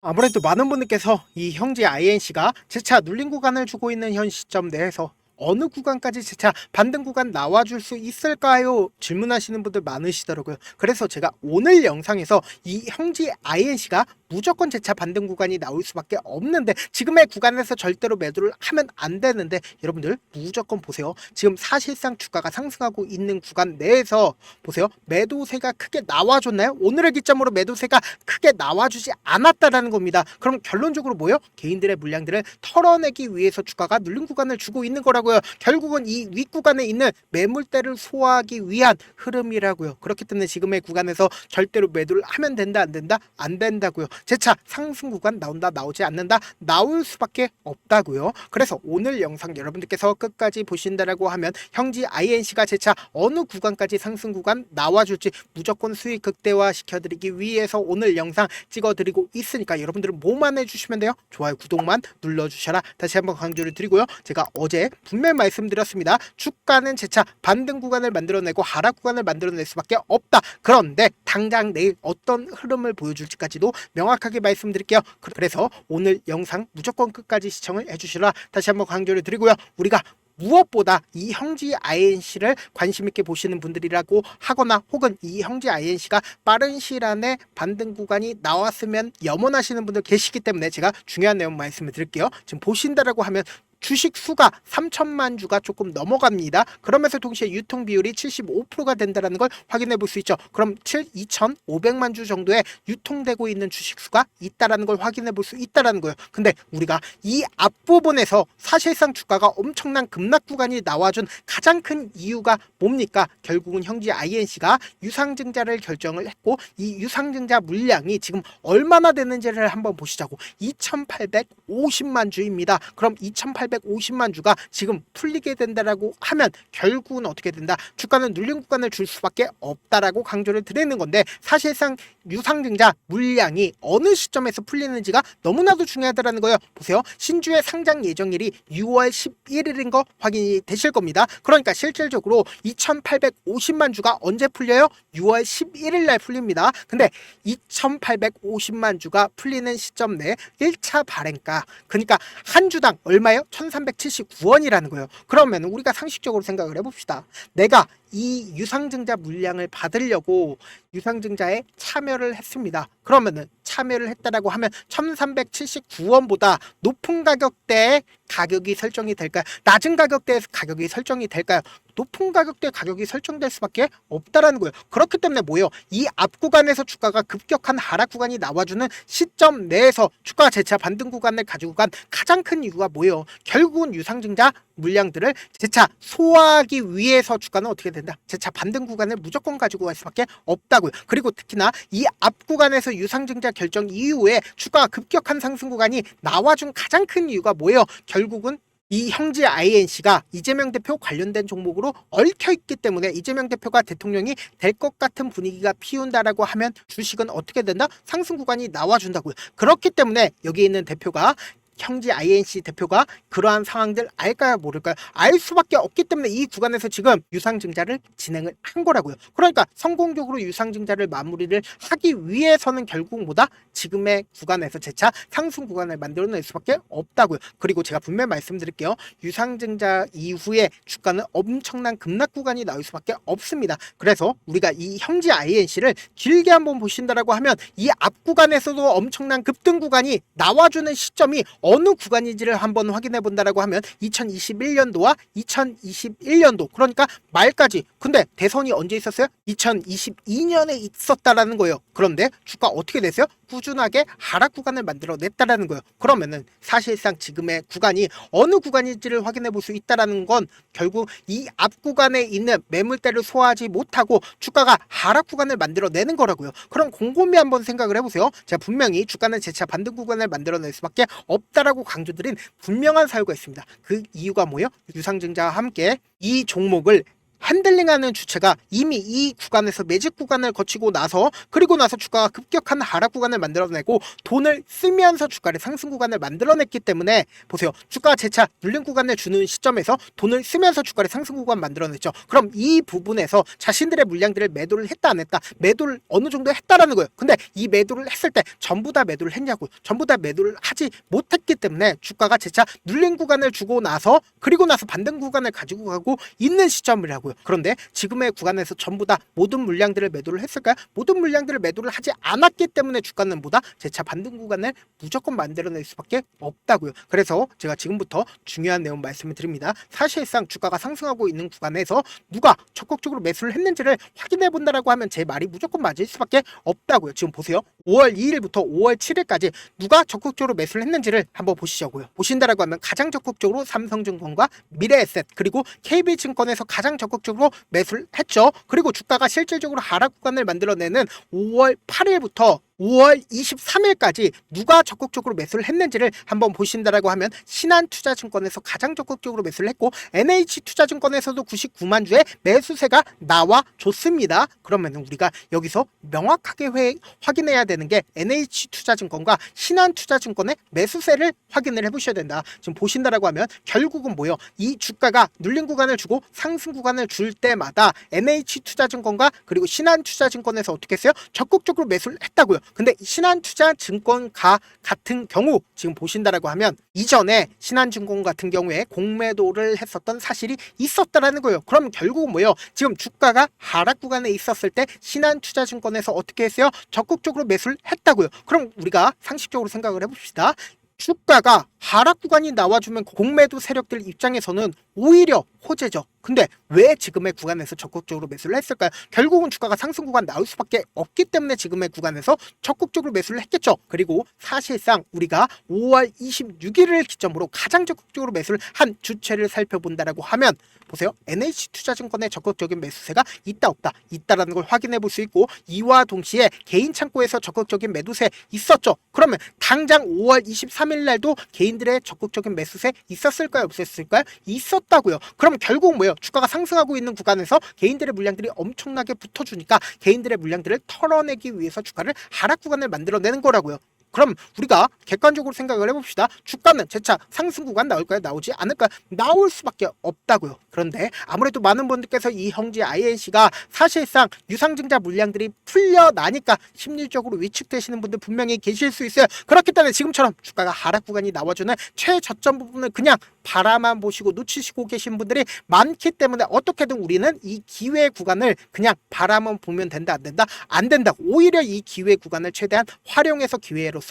아무래도 많은 분들께서 이 형제 INC가 재차 눌린 구간을 주고 있는 현 시점 내에서 어느 구간까지 재차 반등 구간 나와줄 수 있을까요? 질문하시는 분들 많으시더라고요. 그래서 제가 오늘 영상에서 이 형제 INC가 무조건 재차 반등 구간이 나올 수밖에 없는데 지금의 구간에서 절대로 매도를 하면 안 되는데 여러분들 무조건 보세요. 지금 사실상 주가가 상승하고 있는 구간 내에서 보세요. 매도세가 크게 나와줬나요? 오늘의 기점으로 매도세가 크게 나와주지 않았다라는 겁니다. 그럼 결론적으로 뭐예요? 개인들의 물량들을 털어내기 위해서 주가가 눌린 구간을 주고 있는 거라고요. 결국은 이 윗구간에 있는 매물대를 소화하기 위한 흐름이라고요. 그렇기 때문에 지금의 구간에서 절대로 매도를 하면 된다 안 된다? 안 된다고요. 재차 상승 구간 나온다 나오지 않는다? 나올 수밖에 없다고요. 그래서 오늘 영상 여러분들께서 끝까지 보신다라고 하면 형지 INC가 재차 어느 구간까지 상승 구간 나와줄지 무조건 수익 극대화 시켜드리기 위해서 오늘 영상 찍어드리고 있으니까 여러분들은 뭐만 해주시면 돼요? 좋아요 구독만 눌러주셔라. 다시 한번 강조를 드리고요. 제가 어제 분명히 말씀드렸습니다. 주가는 재차 반등 구간을 만들어내고 하락 구간을 만들어낼 수밖에 없다. 그런데 당장 내일 어떤 흐름을 보여줄지까지도 명확하게 말씀드릴게요. 그래서 오늘 영상 무조건 끝까지 시청을 해주시라 다시 한번 강조를 드리고요. 우리가 무엇보다 이 형제 INC를 관심 있게 보시는 분들이라고 하거나 혹은 이 형제 INC가 빠른 시일 안에 반등 구간이 나왔으면 염원하시는 분들 계시기 때문에 제가 중요한 내용 말씀을 드릴게요. 지금 보신다라고 하면 주식 수가 3천만 주가 조금 넘어갑니다. 그러면서 동시에 유통 비율이 75%가 된다는 걸 확인해 볼 수 있죠. 그럼 2,500만 주 정도의 유통되고 있는 주식 수가 있다는 걸 확인해 볼 수 있다는 거예요. 근데 우리가 이 앞부분에서 사실상 주가가 엄청난 급락 구간이 나와준 가장 큰 이유가 뭡니까? 결국은 형제 INC가 유상증자를 결정을 했고 이 유상증자 물량이 지금 얼마나 되는지를 한번 보시자고. 2,850만 주입니다. 그럼 2,850만 주가 지금 풀리게 된다라고 하면 결국은 어떻게 된다? 주가는 눌린 구간을 줄 수밖에 없다라고 강조를 드리는 건데 사실상 유상증자 물량이 어느 시점에서 풀리는지가 너무나도 중요하다라는 거예요. 보세요. 신주의 상장 예정일이 6월 11일인 거 확인이 되실 겁니다. 그러니까 실질적으로 2,850만 주가 언제 풀려요? 6월 11일 날 풀립니다. 근데 2,850만 주가 풀리는 시점 내 1차 발행가 그러니까 한 주당 얼마예요? 1,379원이라는 거예요. 그러면 우리가 상식적으로 생각을 해봅시다. 내가 이 유상증자 물량을 받으려고 유상증자에 참여를 했습니다. 그러면은 참여를 했다라고 하면 1,379원보다 높은 가격대에 가격이 설정이 될까요? 낮은 가격대에서 가격이 설정이 될까요? 높은 가격대 가격이 설정될 수밖에 없다라는 거예요. 그렇기 때문에 뭐예요? 이 앞 구간에서 주가가 급격한 하락 구간이 나와주는 시점 내에서 주가가 재차 반등 구간을 가지고 간 가장 큰 이유가 뭐예요? 결국은 유상증자 물량들을 재차 소화하기 위해서 주가는 어떻게 된다? 재차 반등 구간을 무조건 가지고 갈 수밖에 없다고요. 그리고 특히나 이 앞 구간에서 유상증자 결정 이후에 주가가 급격한 상승 구간이 나와준 가장 큰 이유가 뭐예요? 결국은 이 형제 INC가 이재명 대표 관련된 종목으로 얽혀있기 때문에 이재명 대표가 대통령이 될 것 같은 분위기가 피운다라고 하면 주식은 어떻게 된다? 상승 구간이 나와준다고요. 그렇기 때문에 여기 있는 대표가 형제 INC 대표가 그러한 상황들 알까요 모를까요? 알 수밖에 없기 때문에 이 구간에서 지금 유상증자를 진행을 한 거라고요. 그러니까 성공적으로 유상증자를 마무리를 하기 위해서는 결국 뭐다? 지금의 구간에서 재차 상승 구간을 만들어낼 수밖에 없다고요. 그리고 제가 분명히 말씀드릴게요. 유상증자 이후에 주가는 엄청난 급락 구간이 나올 수밖에 없습니다. 그래서 우리가 이 형제 INC를 길게 한번 보신다라고 하면 이 앞 구간에서도 엄청난 급등 구간이 나와주는 시점이 어느 구간인지를 한번 확인해 본다라고 하면 2021년도와 2021년도 그러니까 말까지. 근데 대선이 언제 있었어요? 2022년에 있었다라는 거예요. 그런데 주가 어떻게 됐어요? 꾸준하게 하락 구간을 만들어냈다라는 거예요. 그러면은 사실상 지금의 구간이 어느 구간인지를 확인해 볼 수 있다라는 건 결국 이 앞 구간에 있는 매물대를 소화하지 못하고 주가가 하락 구간을 만들어내는 거라고요. 그럼 곰곰이 한번 생각을 해보세요. 제가 분명히 주가는 재차 반등 구간을 만들어낼 수밖에 없다라고 강조드린 분명한 사유가 있습니다. 그 이유가 뭐예요? 유상증자와 함께 이 종목을 핸들링하는 주체가 이미 이 구간에서 매집 구간을 거치고 나서 그리고 나서 주가가 급격한 하락 구간을 만들어내고 돈을 쓰면서 주가를 상승 구간을 만들어냈기 때문에 보세요. 주가가 재차 눌림 구간을 주는 시점에서 돈을 쓰면서 주가를 상승 구간 만들어냈죠. 그럼 이 부분에서 자신들의 물량들을 매도를 했다 안 했다? 매도를 어느 정도 했다라는 거예요. 근데 이 매도를 했을 때 전부 다 매도를 했냐고요. 전부 다 매도를 하지 못했기 때문에 주가가 재차 눌림 구간을 주고 나서 그리고 나서 반등 구간을 가지고 가고 있는 시점이라고요. 그런데 지금의 구간에서 전부 다 모든 물량들을 매도를 했을까요? 모든 물량들을 매도를 하지 않았기 때문에 주가는 보다 재차 반등 구간을 무조건 만들어낼 수밖에 없다고요. 그래서 제가 지금부터 중요한 내용 말씀을 드립니다. 사실상 주가가 상승하고 있는 구간에서 누가 적극적으로 매수를 했는지를 확인해 본다라고 하면 제 말이 무조건 맞을 수밖에 없다고요. 지금 보세요. 5월 2일부터 5월 7일까지 누가 적극적으로 매수를 했는지를 한번 보시자고요. 보신다라고 하면 가장 적극적으로 삼성증권과 미래에셋 그리고 KB증권에서 가장 적극적으로 매수를 했죠. 그리고 주가가 실질적으로 하락 구간을 만들어내는 5월 8일부터 5월 23일까지 누가 적극적으로 매수를 했는지를 한번 보신다라고 하면 신한투자증권에서 가장 적극적으로 매수를 했고 NH투자증권에서도 99만 주의 매수세가 나와줬습니다. 그러면 우리가 여기서 명확하게 확인해야 되는 게 NH투자증권과 신한투자증권의 매수세를 확인을 해보셔야 된다. 지금 보신다라고 하면 결국은 뭐예요? 이 주가가 눌린 구간을 주고 상승 구간을 줄 때마다 NH투자증권과 그리고 신한투자증권에서 어떻게 했어요? 적극적으로 매수를 했다고요. 근데 신한투자증권과 같은 경우 지금 보신다라고 하면 이전에 신한증권 같은 경우에 공매도를 했었던 사실이 있었다라는 거예요. 그럼 결국은 뭐예요? 지금 주가가 하락 구간에 있었을 때 신한투자증권에서 어떻게 했어요? 적극적으로 매수를 했다고요. 그럼 우리가 상식적으로 생각을 해봅시다. 주가가 하락 구간이 나와주면 공매도 세력들 입장에서는 오히려 호재죠. 근데 왜 지금의 구간에서 적극적으로 매수를 했을까요? 결국은 주가가 상승 구간 나올 수밖에 없기 때문에 지금의 구간에서 적극적으로 매수를 했겠죠. 그리고 사실상 우리가 5월 26일을 기점으로 가장 적극적으로 매수를 한 주체를 살펴본다라고 하면 보세요. NH투자증권의 적극적인 매수세가 있다 없다 있다라는 걸 확인해 볼 수 있고 이와 동시에 개인 창고에서 적극적인 매도세 있었죠. 그러면 당장 5월 23일 날도 개인들의 적극적인 매수세 있었을까요? 없었을까요? 있었다고요. 그럼 결국 뭐예요? 주가가 상승하고 있는 구간에서 개인들의 물량들이 엄청나게 붙어주니까 개인들의 물량들을 털어내기 위해서 주가를 하락 구간을 만들어내는 거라고요. 그럼 우리가 객관적으로 생각을 해봅시다. 주가는 재차 상승 구간 나올까요? 나오지 않을까요? 나올 수밖에 없다고요. 그런데 아무래도 많은 분들께서 이 형제 INC가 사실상 유상증자 물량들이 풀려나니까 심리적으로 위축되시는 분들 분명히 계실 수 있어요. 그렇기 때문에 지금처럼 주가가 하락 구간이 나와주는 최저점 부분을 그냥 바라만 보시고 놓치시고 계신 분들이 많기 때문에 어떻게든 우리는 이 기회 구간을 그냥 바라만 보면 된다 안 된다? 안 된다. 오히려 이 기회 구간을 최대한 활용해서 기회로서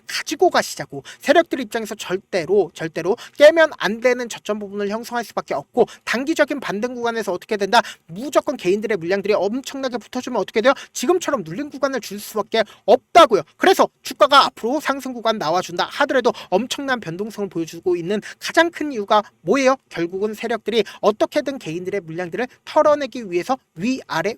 가지고 가시자고. 세력들 입장에서 절대로 깨면 안 되는 저점 부분을 형성할 수밖에 없고 단기적인 반등 구간에서 어떻게 된다? 무조건 개인들의 물량들이 엄청나게 붙어주면 어떻게 돼요? 지금처럼 눌린 구간을 줄 수밖에 없다고요. 그래서 주가가 앞으로 상승 구간 나와준다 하더라도 엄청난 변동성을 보여주고 있는 가장 큰 이유가 뭐예요? 결국은 세력들이 어떻게든 개인들의 물량들을 털어내기 위해서 위아래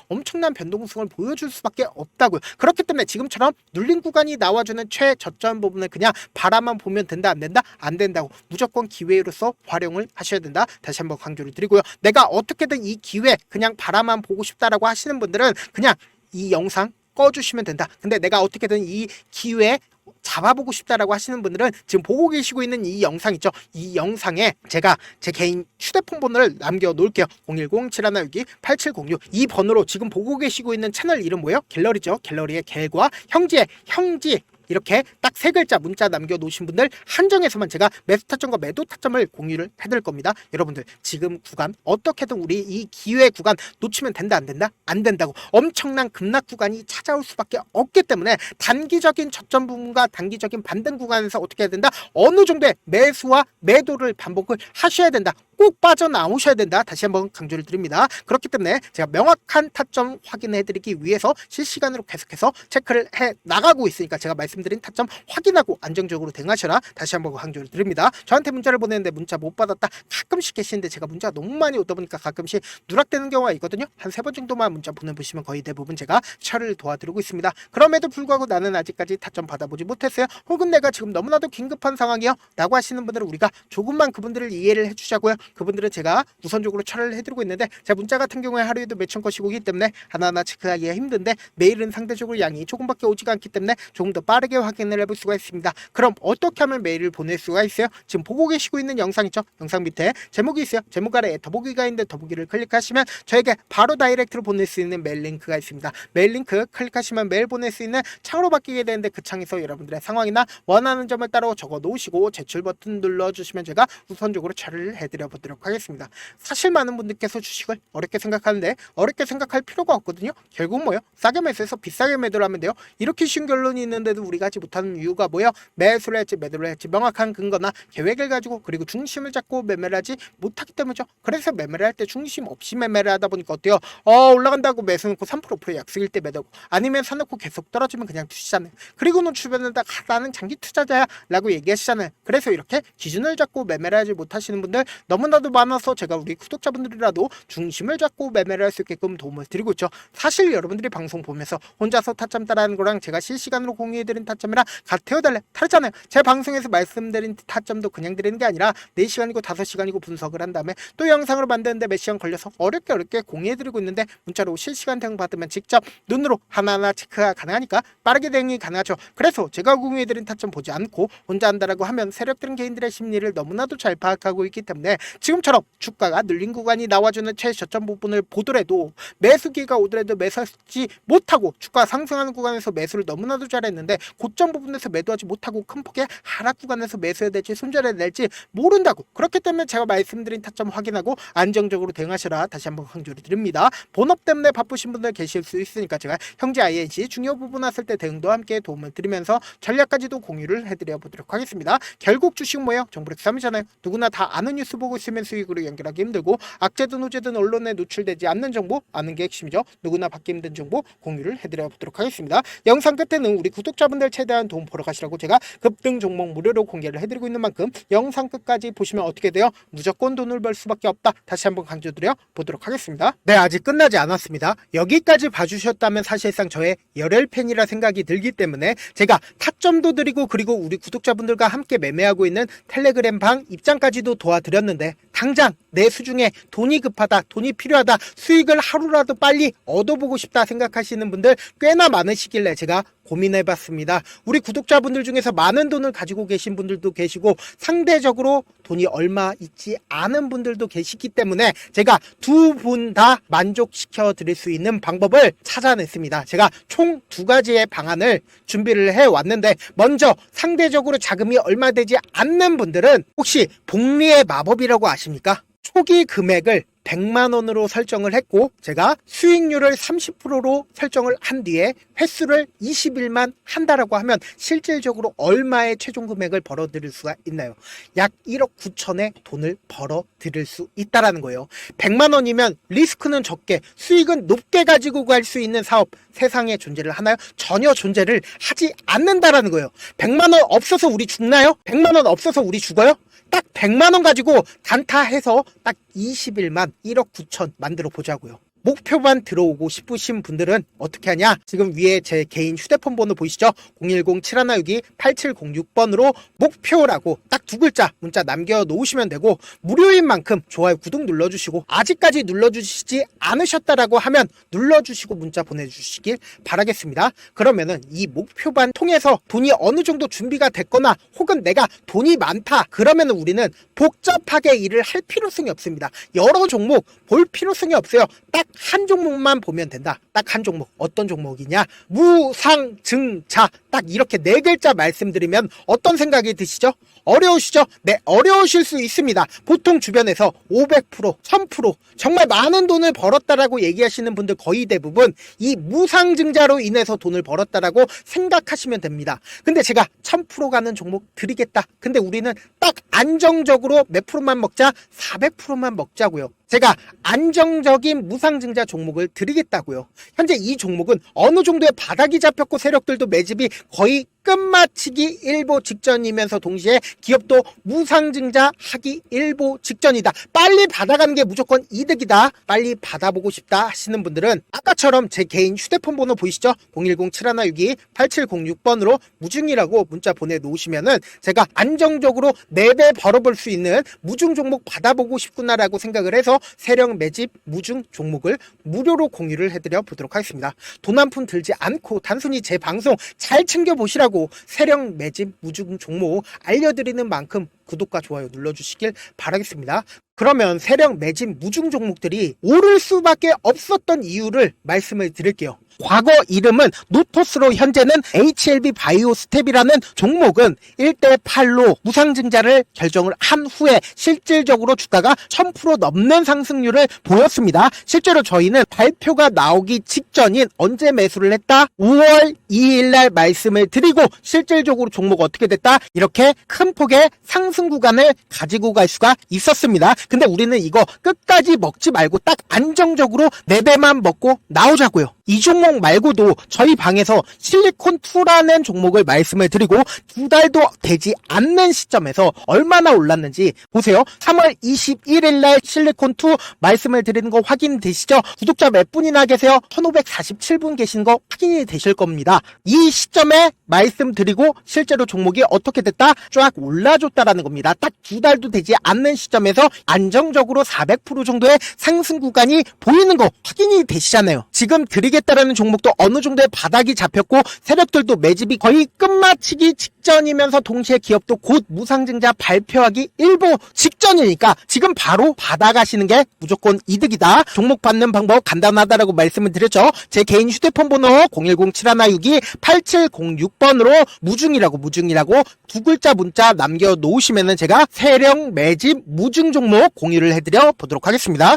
엄청난 변동성을 보여줄 수밖에 없다고요. 그렇기 때문에 지금처럼 눌린 구간이 나와주는 최저점 부분을 그냥 바라만 보면 된다 안 된다? 안 된다고. 무조건 기회로서 활용을 하셔야 된다. 다시 한번 강조를 드리고요. 내가 어떻게든 이 기회 그냥 바라만 보고 싶다라고 하시는 분들은 그냥 이 영상 꺼주시면 된다. 근데 내가 어떻게든 이 기회 잡아보고 싶다라고 하시는 분들은 지금 보고 계시고 있는 이 영상 있죠? 이 영상에 제가 제 개인 휴대폰 번호를 남겨놓을게요. 010-7162-8706 이 번호로 지금 보고 계시고 있는 채널 이름 뭐예요? 갤러리죠. 갤러리의 갤과 형지의 형지 이렇게 딱 세 글자 문자 남겨놓으신 분들 한정해서만 제가 매수 타점과 매도 타점을 공유를 해드릴 겁니다. 여러분들 지금 구간 어떻게든 우리 이 기회 구간 놓치면 된다 안 된다? 안 된다고. 엄청난 급락 구간이 찾아올 수밖에 없기 때문에 단기적인 저점 부분과 단기적인 반등 구간에서 어떻게 해야 된다? 어느 정도의 매수와 매도를 반복을 하셔야 된다. 꼭 빠져나오셔야 된다. 다시 한번 강조를 드립니다. 그렇기 때문에 제가 명확한 타점 확인해 드리기 위해서 실시간으로 계속해서 체크를 해 나가고 있으니까 제가 말씀드린 타점 확인하고 안정적으로 대응하셔라. 다시 한번 강조를 드립니다. 저한테 문자를 보내는데 문자 못 받았다 가끔씩 계시는데 제가 문자가 너무 많이 오다 보니까 가끔씩 누락되는 경우가 있거든요. 한 3번 정도만 문자 보내보시면 거의 대부분 제가 처리를 도와드립니다. 도와드리고 있습니다. 그럼에도 불구하고 나는 아직까지 타점 받아보지 못했어요. 혹은 내가 지금 너무나도 긴급한 상황이요 라고 하시는 분들은 우리가 조금만 그분들을 이해를 해주자고요. 그분들은 제가 우선적으로 처리를 해드리고 있는데, 제 문자 같은 경우에 하루에도 몇천 건씩 오기 때문에 하나하나 체크하기가 힘든데, 메일은 상대적으로 양이 조금밖에 오지가 않기 때문에 조금 더 빠르게 확인을 해볼 수가 있습니다. 그럼 어떻게 하면 메일을 보낼 수가 있어요? 지금 보고 계시고 있는 영상 있죠? 영상 밑에 제목이 있어요. 제목 아래에 더보기가 있는데 더보기를 클릭하시면 저에게 바로 다이렉트로 보낼 수 있는 메일 링크가 있습니다. 메일 링크 클릭하시면 메일 보낼 수 있는 창으로 바뀌게 되는데, 그 창에서 여러분들의 상황이나 원하는 점을 따로 적어 놓으시고 제출 버튼 눌러주시면 제가 우선적으로 처리를 해드려 보도록 하겠습니다. 사실 많은 분들께서 주식을 어렵게 생각하는데, 어렵게 생각할 필요가 없거든요. 결국 뭐요? 싸게 매수해서 비싸게 매도를 하면 돼요. 이렇게 쉬운 결론이 있는데도 우리가 하지 못하는 이유가 뭐예요? 매수를 할지 매도를 할지 명확한 근거나 계획을 가지고, 그리고 중심을 잡고 매매를 하지 못하기 때문이죠. 그래서 매매를 할 때 중심 없이 매매를 하다 보니까 어때요? 올라간다고 매수 놓고 3% 약속일 때 매도고, 아니면 사놓고 계속 떨어지면 그냥 투시잖아요. 그리고는 주변에다 나는 장기 투자자야 라고 얘기하시잖아요. 그래서 이렇게 기준을 잡고 매매를 하지 못하시는 분들 너무나도 많아서 제가 우리 구독자분들이라도 중심을 잡고 매매를 할 수 있게끔 도움을 드리고 있죠. 사실 여러분들이 방송 보면서 혼자서 타점 따라하는 거랑 제가 실시간으로 공유해드린 타점이랑 같아요, 달라요? 다르잖아요. 제 방송에서 말씀드린 타점도 그냥 드리는 게 아니라 4시간이고 5시간이고 분석을 한 다음에 또 영상으로 만드는데 몇 시간 걸려서 어렵게 공유해드리고 있는데, 문자로 실시간 대응 받으면 직접 눈으로 하나하나 체크가 가능하니까 빠르게 대응이 가능하죠. 그래서 제가 공유해드린 타점 보지 않고 혼자 한다라고 하면 세력들은 개인들의 심리를 너무나도 잘 파악하고 있기 때문에, 지금처럼 주가가 눌린 구간이 나와주는 최저점 부분을 보더라도, 매수기가 오더라도 매수하지 못하고 주가 상승하는 구간에서 매수를 너무나도 잘했는데 고점 부분에서 매도하지 못하고 큰 폭의 하락 구간에서 매수해야 될지 손절해야 될지 모른다고, 그렇기 때문에 제가 말씀드린 타점 확인하고 안정적으로 대응하시라 다시 한번 강조를 드립니다. 본업 때문에 바쁘신 분들 계실 수 있으니까 제가 형제 INC 중요 부분 왔을 때 대응도 함께 도움을 드리면서 전략까지도 공유를 해드려 보도록 하겠습니다. 결국 주식 뭐예요? 정보력 3이잖아요. 누구나 다 아는 뉴스 보고 있으면 수익으로 연결하기 힘들고, 악재든 호재든 언론에 노출되지 않는 정보 아는 게 핵심이죠. 누구나 받기 힘든 정보 공유를 해드려 보도록 하겠습니다. 영상 끝에는 우리 구독자분들 최대한 도움 보러 가시라고 제가 급등 종목 무료로 공개를 해드리고 있는 만큼 영상 끝까지 보시면 어떻게 돼요? 무조건 돈을 벌 수밖에 없다. 다시 한번 강조드려 보도록 하겠습니다. 네, 아직 끝나지 않았습니다. 여기까지 봐주셨다면 사실상 저의 열혈 팬이라 생각이 들기 때문에 제가 타점도 드리고, 그리고 우리 구독자분들과 함께 매매하고 있는 텔레그램 방 입장까지도 도와드렸는데, 당장 내 수중에 돈이 급하다, 돈이 필요하다, 수익을 하루라도 빨리 얻어보고 싶다 생각하시는 분들 꽤나 많으시길래 제가 고민해봤습니다. 우리 구독자분들 중에서 많은 돈을 가지고 계신 분들도 계시고, 상대적으로 돈이 얼마 있지 않은 분들도 계시기 때문에 제가 두 분 다 만족시켜 드릴 수 있는 방법을 찾아냈습니다. 제가 총 2가지의 방안을 준비를 해왔는데, 먼저 상대적으로 자금이 얼마 되지 않는 분들은 혹시 복리의 마법이라고 아십니까? 초기 금액을 100만원으로 설정을 했고, 제가 수익률을 30%로 설정을 한 뒤에 횟수를 20일만 한다라고 하면 실질적으로 얼마의 최종 금액을 벌어들일 수가 있나요? 약 1억 9천의 돈을 벌어들일 수 있다라는 거예요. 100만원이면 리스크는 적게 수익은 높게 가지고 갈 수 있는 사업, 세상에 존재를 하나요? 전혀 존재를 하지 않는다라는 거예요. 100만원 없어서 우리 죽나요? 100만원 없어서 우리 죽어요? 딱 100만원 가지고 단타해서 딱 20일만 1억 9천 만들어 보자고요. 목표만 들어오고 싶으신 분들은 어떻게 하냐? 지금 위에 제 개인 휴대폰 번호 보이시죠? 010-7162-8706번으로 목표라고 딱 2글자 문자 남겨놓으시면 되고, 무료인 만큼 좋아요, 구독 눌러주시고, 아직까지 눌러주시지 않으셨다라고 하면 눌러주시고 문자 보내주시길 바라겠습니다. 그러면은 이 목표반 통해서 돈이 어느 정도 준비가 됐거나, 혹은 내가 돈이 많다 그러면은 우리는 복잡하게 일을 할 필요성이 없습니다. 여러 종목 볼 필요성이 없어요. 딱 한 종목만 보면 된다. 딱 한 종목. 어떤 종목이냐? 무상증자. 딱 이렇게 4글자 말씀드리면 어떤 생각이 드시죠? 어려우시죠? 네, 어려우실 수 있습니다. 보통 주변에서 500%, 1000% 정말 많은 돈을 벌었다라고 얘기하시는 분들 거의 대부분 이 무상증자로 인해서 돈을 벌었다라고 생각하시면 됩니다. 근데 제가 1000% 가는 종목 드리겠다. 근데 우리는 딱 안정적으로 몇 프로만 먹자? 400%만 먹자고요. 제가 안정적인 무상증자 종목을 드리겠다고요. 현재 이 종목은 어느 정도의 바닥이 잡혔고 세력들도 매집이 거의 끝마치기 일보 직전이면서 동시에 기업도 무상증자 하기 일보 직전이다. 빨리 받아가는 게 무조건 이득이다. 빨리 받아보고 싶다 하시는 분들은 아까처럼 제 개인 휴대폰 번호 보이시죠? 010-7162-8706번으로 무중이라고 문자 보내놓으시면은 제가 안정적으로 4배 벌어볼 수 있는 무중 종목 받아보고 싶구나라고 생각을 해서 세력 매집 무중 종목을 무료로 공유를 해드려 보도록 하겠습니다. 돈 한 푼 들지 않고 단순히 제 방송 잘 챙겨보시라고 세력 매집 무중 종목 알려드리는 만큼 구독과 좋아요 눌러주시길 바라겠습니다. 그러면 세력 매집 무중 종목들이 오를 수밖에 없었던 이유를 말씀을 드릴게요. 과거 이름은 노토스로 현재는 HLB 바이오스텝이라는 종목은 1대8로 무상증자를 결정을 한 후에 실질적으로 주가가 1000% 넘는 상승률을 보였습니다. 실제로 저희는 발표가 나오기 직전인 언제 매수를 했다? 5월 2일 날 말씀을 드리고 실질적으로 종목 어떻게 됐다? 이렇게 큰 폭의 상승 구간을 가지고 갈 수가 있었습니다. 근데 우리는 이거 끝까지 먹지 말고 딱 안정적으로 4배만 먹고 나오자고요. 이 종목 말고도 저희 방에서 실리콘2라는 종목을 말씀을 드리고 2달도 되지 않는 시점에서 얼마나 올랐는지 보세요. 3월 21일 날 실리콘2 말씀을 드리는 거 확인되시죠? 구독자 몇 분이나 계세요? 1547분 계신 거 확인이 되실 겁니다. 이 시점에 말씀드리고 실제로 종목이 어떻게 됐다? 쫙 올라줬다라는 겁니다. 딱 2달도 되지 않는 시점에서 안정적으로 400% 정도의 상승 구간이 보이는 거 확인이 되시잖아요. 지금 드리겠다라는 종목도 어느 정도의 바닥이 잡혔고 세력들도 매집이 거의 끝마치기 직전이면서 동시에 기업도 곧 무상증자 발표하기 일보 직전이니까 지금 바로 받아가시는 게 무조건 이득이다. 종목 받는 방법 간단하다라고 말씀을 드렸죠. 제 개인 휴대폰 번호 010-7162-8706번으로 무중이라고 두 글자 문자 남겨놓으시면은 제가 세력 매집 무중 종목 공유를 해드려 보도록 하겠습니다.